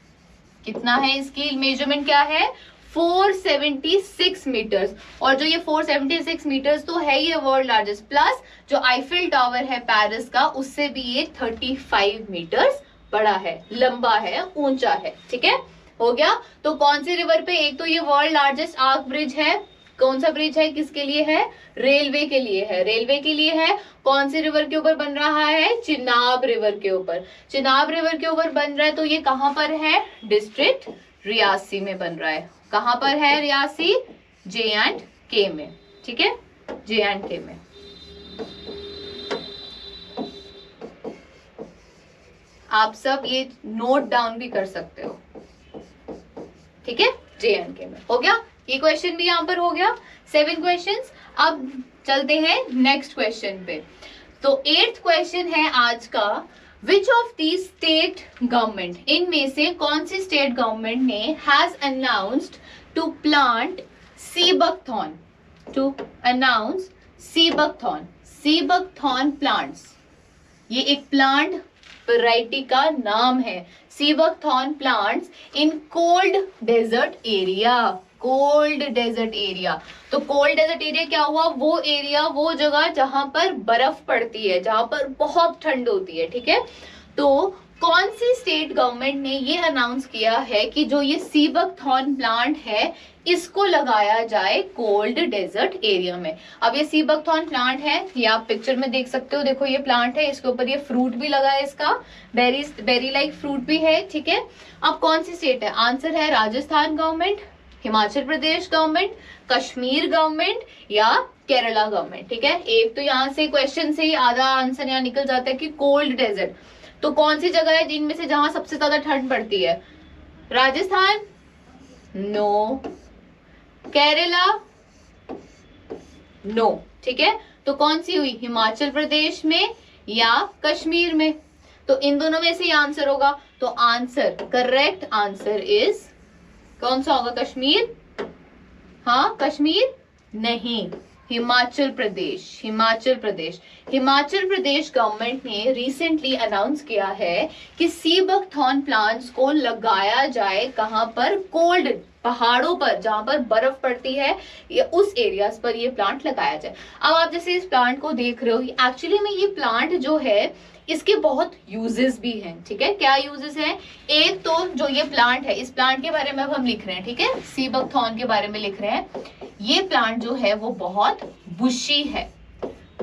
कितना है इसकी मेजरमेंट? क्या है? 476 मीटर्स। और जो ये 476 मीटर्स तो है ये वर्ल्ड लार्जेस्ट, प्लस जो आईफिल टावर है पेरिस का, उससे भी ये 35 मीटर्स बड़ा है, लंबा है, ऊंचा है। ठीक है, हो गया। तो कौन सी रिवर पे? एक तो ये वर्ल्ड लार्जेस्ट आर्क ब्रिज है। कौन सा ब्रिज है? किसके लिए है? रेलवे के लिए है, रेलवे के लिए है। कौन सी रिवर के ऊपर बन रहा है? चिनाब रिवर के ऊपर, चिनाब रिवर के ऊपर बन रहा है। तो ये कहां पर है? डिस्ट्रिक्ट रियासी में बन रहा है। कहां पर है रियासी? J&K में। ठीक है, J&K में। आप सब ये नोट डाउन भी कर सकते हो। ठीक है, J&K में। हो गया, ये क्वेश्चन भी यहां पर हो गया। 7 क्वेश्चंस। अब चलते हैं नेक्स्ट क्वेश्चन पे। तो 8th क्वेश्चन है आज का, which of the state government, इनमें से कौन सी स्टेट गवर्नमेंट ने has announced to plant sea buckthorn, to announce sea buckthorn, sea buckthorn plants. ये एक प्लांट वैरायटी का नाम है, sea buckthorn plants in cold desert area, cold desert area. तो कोल्ड डेजर्ट एरिया क्या हुआ? वो एरिया, वो जगह जहां पर बर्फ पड़ती है, जहां पर बहुत ठंड होती है। ठीक है, तो कौन सी स्टेट गवर्नमेंट ने ये अनाउंस किया है कि जो ये सीबकथॉर्न प्लांट है, इसको लगाया जाए कोल्ड डेजर्ट एरिया में। अब ये सीबकथॉर्न प्लांट है, ये आप पिक्चर में देख सकते हो। देखो ये प्लांट है, इसके ऊपर ये फ्रूट भी लगा है, इसका बेरी लाइक फ्रूट भी है। ठीक है, अब कौन सी स्टेट है? आंसर है Rajasthan government, Himachal Pradesh government, Kashmir government या केरला गवर्नमेंट। ठीक है, एक तो यहाँ से क्वेश्चन से ही आधा आंसर यहाँ निकल जाता है कि कोल्ड डेजर्ट। तो कौन सी जगह है जिनमें से जहां सबसे ज्यादा ठंड पड़ती है? राजस्थान? नो। केरला? नो। ठीक है, तो कौन सी हुई? हिमाचल प्रदेश में या कश्मीर में। तो इन दोनों में से आंसर होगा। तो आंसर, करेक्ट आंसर इज कौन सा होगा? कश्मीर? हाँ, कश्मीर नहीं, हिमाचल प्रदेश, हिमाचल प्रदेश। हिमाचल प्रदेश गवर्नमेंट ने रिसेंटली अनाउंस किया है कि सीबकथॉर्न प्लांट्स को लगाया जाए कहां पर? कोल्ड पहाड़ों पर, जहां पर बर्फ पड़ती है, या उस एरियाज पर ये प्लांट लगाया जाए। अब आप जैसे इस प्लांट को देख रहे हो, एक्चुअली में ये प्लांट जो है इसके बहुत यूजेस भी हैं। ठीक है, क्या यूजेस हैं? एक तो जो ये प्लांट है, इस प्लांट के बारे में अब हम लिख रहे हैं। ठीक है, सीबकथॉर्न के बारे में लिख रहे हैं। ये प्लांट जो है वो बहुत बुशी है।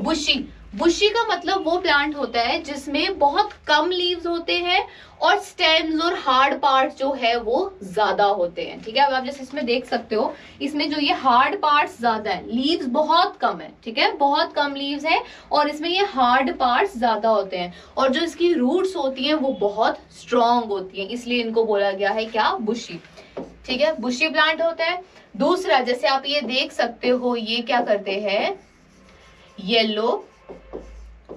बुशी, बुशी का मतलब वो प्लांट होता है जिसमें बहुत कम लीव्स होते हैं और स्टेम्स और हार्ड पार्ट जो है वो ज्यादा होते हैं। ठीक है, अब आप जैसे इसमें देख सकते हो, इसमें जो ये हार्ड पार्ट्स ज्यादा है, लीव्स बहुत कम है। ठीक है, बहुत कम लीव्स है और इसमें ये हार्ड पार्ट्स ज्यादा होते हैं, और जो इसकी रूट्स होती हैं वो बहुत स्ट्रॉन्ग होती हैं, इसलिए इनको बोला गया है क्या? बुशी। ठीक है, बुशी प्लांट होता है। दूसरा, जैसे आप ये देख सकते हो, ये क्या करते हैं? Yellow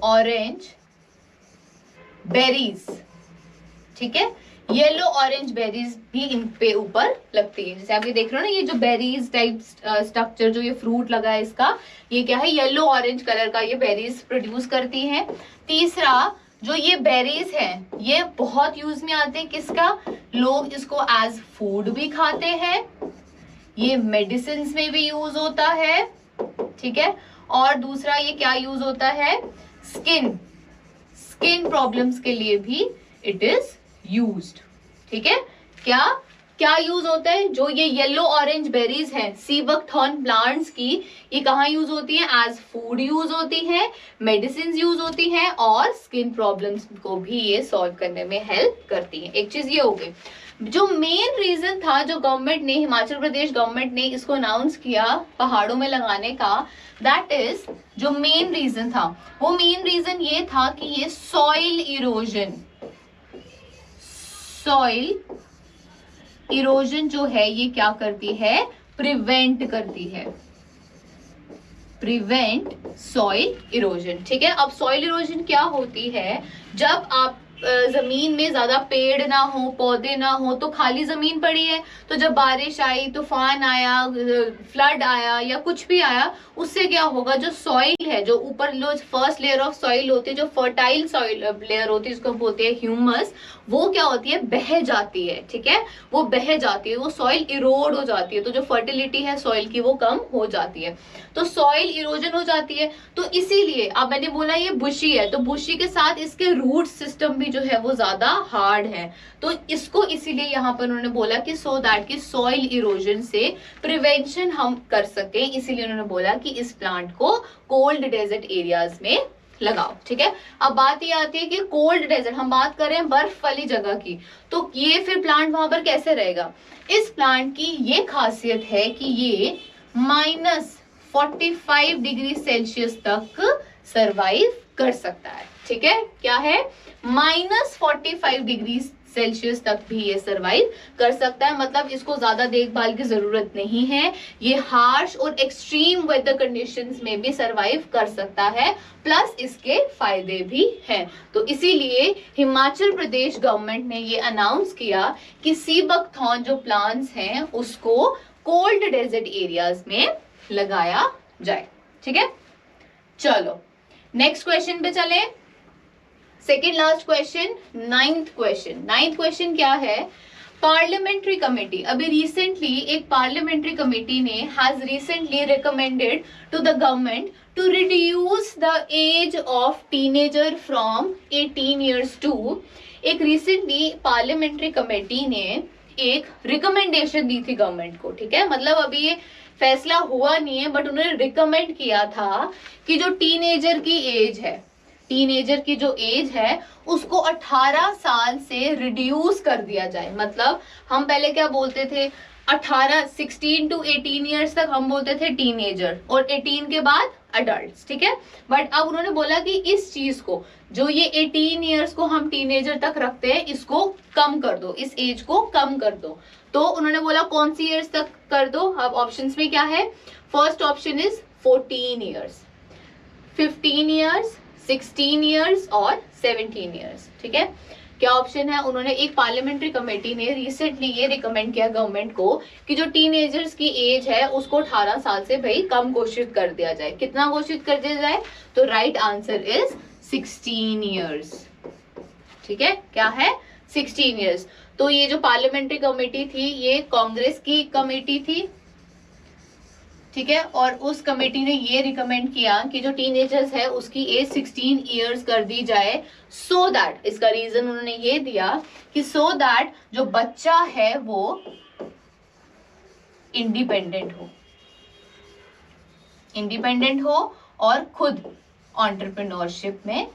orange berries. ठीक है, येलो ऑरेंज बेरीज भी इन पे ऊपर लगती है। जैसे आप ये देख रहे हो ना, ये जो बेरीज टाइप स्ट्रक्चर, जो ये फ्रूट लगा है इसका, ये क्या है? येलो ऑरेंज कलर का ये बेरीज प्रोड्यूस करती हैं। तीसरा, जो ये बेरीज हैं, ये बहुत यूज में आते हैं। किसका? लोग इसको एज फूड भी खाते हैं, ये मेडिसिन में भी यूज होता है। ठीक है, और दूसरा ये क्या यूज होता है? स्किन प्रॉब्लम्स के लिए भी इट इज यूज्ड। ठीक है, क्या? क्या यूज होता है? जो ये येलो ऑरेंज बेरीज हैं सी बकथॉर्न प्लांट्स की, ये कहाँ यूज होती है? एज फूड यूज होती है, मेडिसिन यूज होती है, और स्किन प्रॉब्लम्स को भी ये सॉल्व करने में हेल्प करती है। एक चीज ये हो गई। जो मेन रीजन था, जो गवर्नमेंट ने, हिमाचल प्रदेश गवर्नमेंट ने इसको अनाउंस किया पहाड़ों में लगाने का, दैट इज, जो मेन रीजन था वो मेन रीजन ये था कि ये सॉइल इरोजन जो है ये क्या करती है? प्रिवेंट करती है, प्रिवेंट सॉइल इरोजन। ठीक है, अब सॉइल इरोजन क्या होती है? जब आप जमीन में ज्यादा पेड़ ना हो, पौधे ना हो, तो खाली जमीन पड़ी है, तो जब बारिश आई, तूफान आया, फ्लड आया या कुछ भी आया, उससे क्या होगा? जो सॉइल है, जो ऊपर जो फर्स्ट लेयर ऑफ सॉइल होती है, जो फर्टाइल सॉइल लेयर होती है, उसको बोलते हैं ह्यूमस, वो क्या होती है? बह जाती है। ठीक है, वो बह जाती है, वो सॉइल इरोड हो जाती है, तो जो फर्टिलिटी है सॉइल की वो कम हो जाती है, तो सॉइल इरोजन हो जाती है। तो इसीलिए अब मैंने बोला ये बुशी है, तो बुशी के साथ इसके रूट सिस्टम भी जो है वो ज्यादा हार्ड है, तो इसको इसीलिए यहाँ पर उन्होंने बोला कि सो दैट कि सॉइल इरोजन से प्रिवेंशन हम कर सके, इसीलिए उन्होंने बोला कि इस प्लांट को कोल्ड डेजर्ट एरियाज में लगाओ। ठीक है, अब बात ये आती है कि कोल्ड डेजर्ट, हम बात कर रहे हैं बर्फ वाली जगह की, तो ये फिर प्लांट वहां पर कैसे रहेगा? इस प्लांट की ये खासियत है कि ये -45 डिग्री सेल्सियस तक सरवाइव कर सकता है। ठीक है, क्या है? -45 डिग्री सेल्सियस तक भी ये सरवाइव कर सकता है, मतलब इसको ज्यादा देखभाल की जरूरत नहीं है, ये हार्श और एक्सट्रीम वेदर कंडीशंस में भी सरवाइव कर सकता है, प्लस इसके फायदे भी हैं। तो इसीलिए हिमाचल प्रदेश गवर्नमेंट ने ये अनाउंस किया कि सी बकथॉर्न जो प्लांट्स हैं उसको कोल्ड डेजर्ट एरियाज में लगाया जाए। ठीक है, चलो नेक्स्ट क्वेश्चन पे चले। Second last question, ninth question क्या है? पार्लियामेंट्री कमेटी, अभी रिसेंटली एक पार्लियामेंट्री कमेटी ने has recently recommended to the government to reduce the age of teenager from 18 years to, एक रिसेंटली पार्लियामेंट्री कमेटी ने एक रिकमेंडेशन दी थी गवर्नमेंट को। ठीक है, मतलब अभी ये फैसला हुआ नहीं है, बट उन्होंने रिकमेंड किया था कि जो टीनेजर की एज है, टीनेजर की जो एज है उसको 18 साल से रिड्यूस कर दिया जाए। मतलब हम पहले क्या बोलते थे? 16 to 18 ईयर्स तक हम बोलते थे टीनेजर, और 18 के बाद अडल्ट। ठीक है, बट अब उन्होंने बोला कि इस चीज को, जो ये 18 ईयर्स को हम टीनेजर तक रखते हैं, इसको कम कर दो, इस एज को कम कर दो। तो उन्होंने बोला कौन सी ईयर्स तक कर दो? अब ऑप्शंस में क्या है? First option is 14 years, 15 years, 16 years और 17 ईयर्स। ठीक है, क्या ऑप्शन है? उन्होंने, एक पार्लियामेंट्री कमेटी ने रिसेंटली ये रिकमेंड किया गवर्नमेंट को कि जो टीनेजर्स की एज है उसको 18 साल से भाई कम घोषित कर दिया जाए। कितना घोषित कर दिया जाए? तो राइट आंसर इज 16 ईयर्स। ठीक है, क्या है? 16 ईयर्स। तो ये जो पार्लियामेंट्री कमेटी थी ये कांग्रेस की कमेटी थी। ठीक है, और उस कमेटी ने ये रिकमेंड किया कि जो टीनेजर्स है उसकी एज 16 ईयर्स कर दी जाए, सो दैट, इसका रीजन उन्होंने ये दिया कि सो दैट जो बच्चा है वो इंडिपेंडेंट हो और खुद एंटरप्रेन्योरशिप में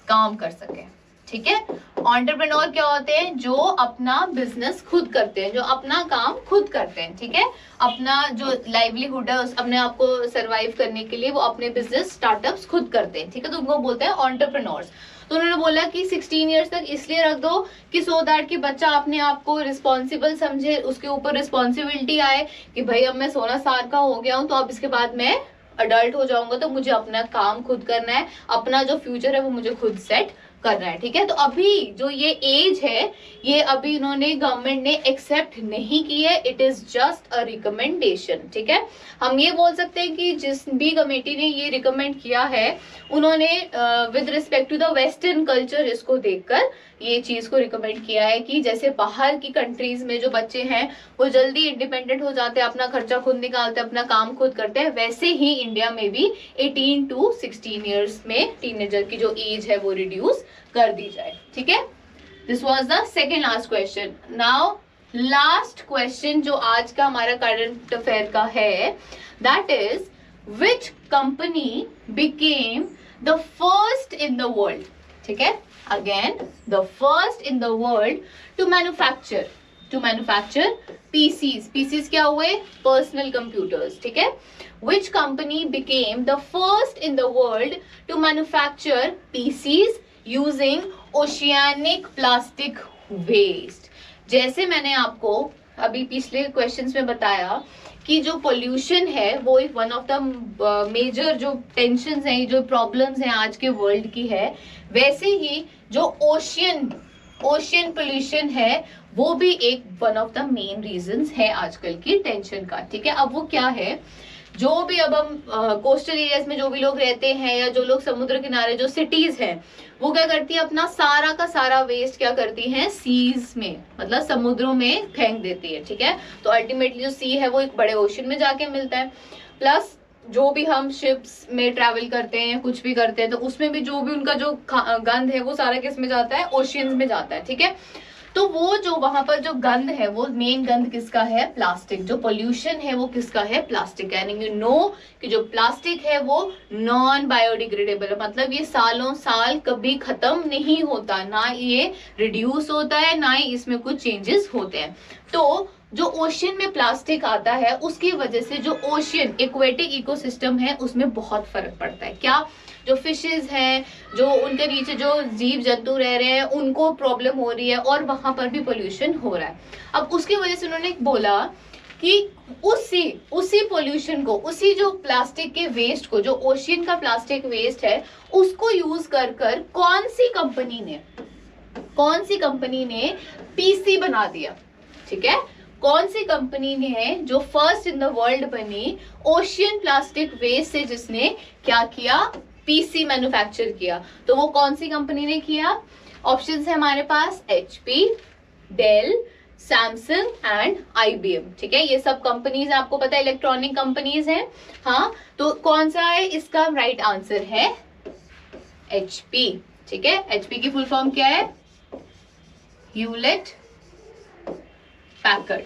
काम कर सके। ठीक है, एंटरप्रेन्योर क्या होते हैं? जो अपना बिजनेस खुद करते हैं, जो अपना काम खुद करते हैं। ठीक है, अपना जो लाइवलीहुड है, अपने आप को सरवाइव करने के लिए वो अपने बिजनेस स्टार्टअप्स खुद करते हैं। ठीक है, तो उनको बोलते हैं एंटरप्रेन्योर्स। तो उन्होंने बोला कि 16 ईयर्स तक इसलिए रख दो कि सो दैट कि बच्चा अपने आप को रिस्पॉन्सिबल समझे, उसके ऊपर रिस्पॉन्सिबिलिटी आए कि भाई अब मैं 16 साल का हो गया हूँ, तो अब इसके बाद मैं अडल्ट हो जाऊंगा, तो मुझे अपना काम खुद करना है, अपना जो फ्यूचर है वो मुझे खुद सेट करना है। ठीक है, तो अभी जो ये एज है ये अभी इन्होंने, गवर्नमेंट ने एक्सेप्ट नहीं की है, it is just a recommendation. ठीक है, हम ये बोल सकते हैं कि जिस भी कमेटी ने ये रिकमेंड किया है उन्होंने with respect to the western culture इसको देखकर ये चीज को रिकमेंड किया है कि जैसे बाहर की कंट्रीज में जो बच्चे हैं वो जल्दी इंडिपेंडेंट हो जाते हैं, अपना खर्चा खुद निकालते हैं, अपना काम खुद करते हैं, वैसे ही इंडिया में भी 18 to 16 ईयर्स में टीनेजर की जो एज है वो रिड्यूस कर दी जाए। ठीक है, this was the second last question. Now last question जो आज का हमारा करंट अफेयर का है, that is which company became the first in the world. ठीक है, again the first in the world to manufacture PCs. PCs क्या हुए? Personal computers. ठीक है, which company became the first in the world to manufacture PCs using oceanic plastic waste. जैसे मैंने आपको अभी पिछले क्वेश्चंस में बताया कि जो पोल्यूशन है वो एक वन ऑफ द मेजर जो टेंशंस हैं, जो प्रॉब्लम्स हैं आज के वर्ल्ड की है, वैसे ही जो ओशियन पोल्यूशन है वो भी एक one of the main reasons है आजकल की टेंशन का. ठीक है, अब वो क्या है, जो भी अब हम कोस्टल एरियाज में जो भी लोग रहते हैं या जो लोग समुद्र किनारे जो सिटीज हैं, वो क्या करती है, अपना सारा का सारा वेस्ट क्या करती हैं, सीज में, मतलब समुद्रों में फेंक देती है. ठीक है, तो अल्टीमेटली जो सी है वो एक बड़े ओशन में जाके मिलता है. प्लस जो भी हम शिप्स में ट्रैवल करते हैं, कुछ भी करते हैं, तो उसमें भी जो भी उनका जो गंद है वो सारा किस में जाता है, ओशियंस में जाता है. ठीक है, तो वो जो वहां पर जो गंद है, वो मेन गंद किसका है, प्लास्टिक. जो पोल्यूशन है वो किसका है, प्लास्टिक. यानी यू नो कि जो प्लास्टिक है वो नॉन बायोडिग्रेडेबल है, मतलब ये सालों साल कभी खत्म नहीं होता, ना ये रिड्यूस होता है, ना ही इसमें कुछ चेंजेस होते हैं. तो जो ओशियन में प्लास्टिक आता है उसकी वजह से जो ओशियन एक्वेटिक इकोसिस्टम है उसमें बहुत फर्क पड़ता है. क्या, जो फिशेस हैं, जो उनके नीचे जो जीव जंतु रह रहे हैं, उनको प्रॉब्लम हो रही है और वहां पर भी पोल्यूशन हो रहा है. अब उसकी वजह से उन्होंने बोला कि उसी पोल्यूशन को, उसी जो प्लास्टिक के वेस्ट को, जो ओशियन का प्लास्टिक वेस्ट है, उसको यूज कर कौन सी कंपनी ने पीसी बना दिया. ठीक है, कौन सी कंपनी ने है जो फर्स्ट इन द वर्ल्ड बनी ओशियन प्लास्टिक वेस्ट से, जिसने क्या किया, पीसी मैन्युफैक्चर किया. तो वो कौन सी कंपनी ने किया? ऑप्शंस है हमारे पास HP, Dell, Samsung and IBM. ठीक है, ये सब कंपनीज आपको पता है इलेक्ट्रॉनिक कंपनीज हैं. हाँ, तो कौन सा है इसका राइट आंसर है HP. ठीक है, HP की फुल फॉर्म क्या है, Hewlett Packard.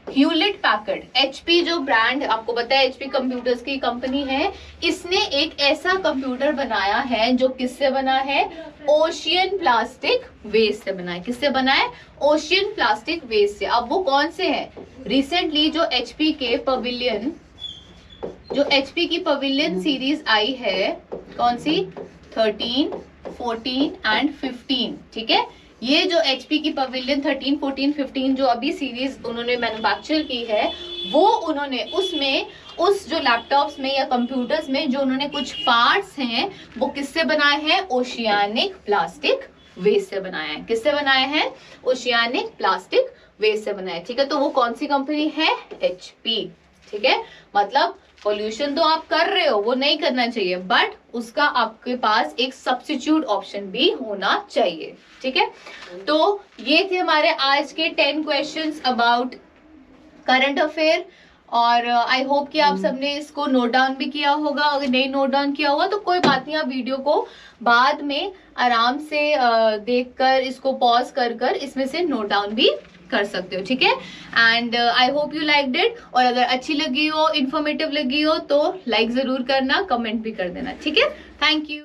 Hewlett Packard, HP जो ब्रांड आपको पता है, HP कंप्यूटर्स की कंपनी है, इसने एक ऐसा कंप्यूटर बनाया है जो किससे बना है, ओशियन प्लास्टिक वेस्ट से बना है. किससे बना है, ओशियन प्लास्टिक वेस्ट से. अब वो कौन से है, रिसेंटली जो HP की पवेलियन सीरीज आई है, कौन सी, 13, 14 एंड 15. ठीक है, ये जो HP की पवेलियन 13, 14, 15 जो अभी सीरीज उन्होंने मैन्युफैक्चर की है, वो उन्होंने उसमें उस जो लैपटॉप्स में या कंप्यूटर्स में जो उन्होंने कुछ पार्ट्स हैं वो किससे बनाए हैं, ओशियानिक प्लास्टिक वेस्ट से बनाए हैं. किससे बनाए हैं, ओशियानिक प्लास्टिक वेस्ट से बनाए. ठीक है, तो वो कौन सी कंपनी है, HP. ठीक है, मतलब पोल्यूशन तो आप कर रहे हो, वो नहीं करना चाहिए, बट उसका आपके पास एक सब्स्टिट्यूट ऑप्शन भी होना चाहिए. ठीक है, तो ये थे हमारे आज के 10 क्वेश्चंस अबाउट करंट अफेयर. और आई होप कि आप सबने इसको नोट डाउन भी किया होगा. अगर नहीं नोट डाउन किया होगा तो कोई बात नहीं, आप वीडियो को बाद में आराम से देखकर, इसको पॉज कर इसमें से नोट डाउन भी कर सकते हो. ठीक है, and I hope you liked it. और अगर अच्छी लगी हो, इंफॉर्मेटिव लगी हो, तो लाइक जरूर करना, कमेंट भी कर देना. ठीक है, थैंक यू.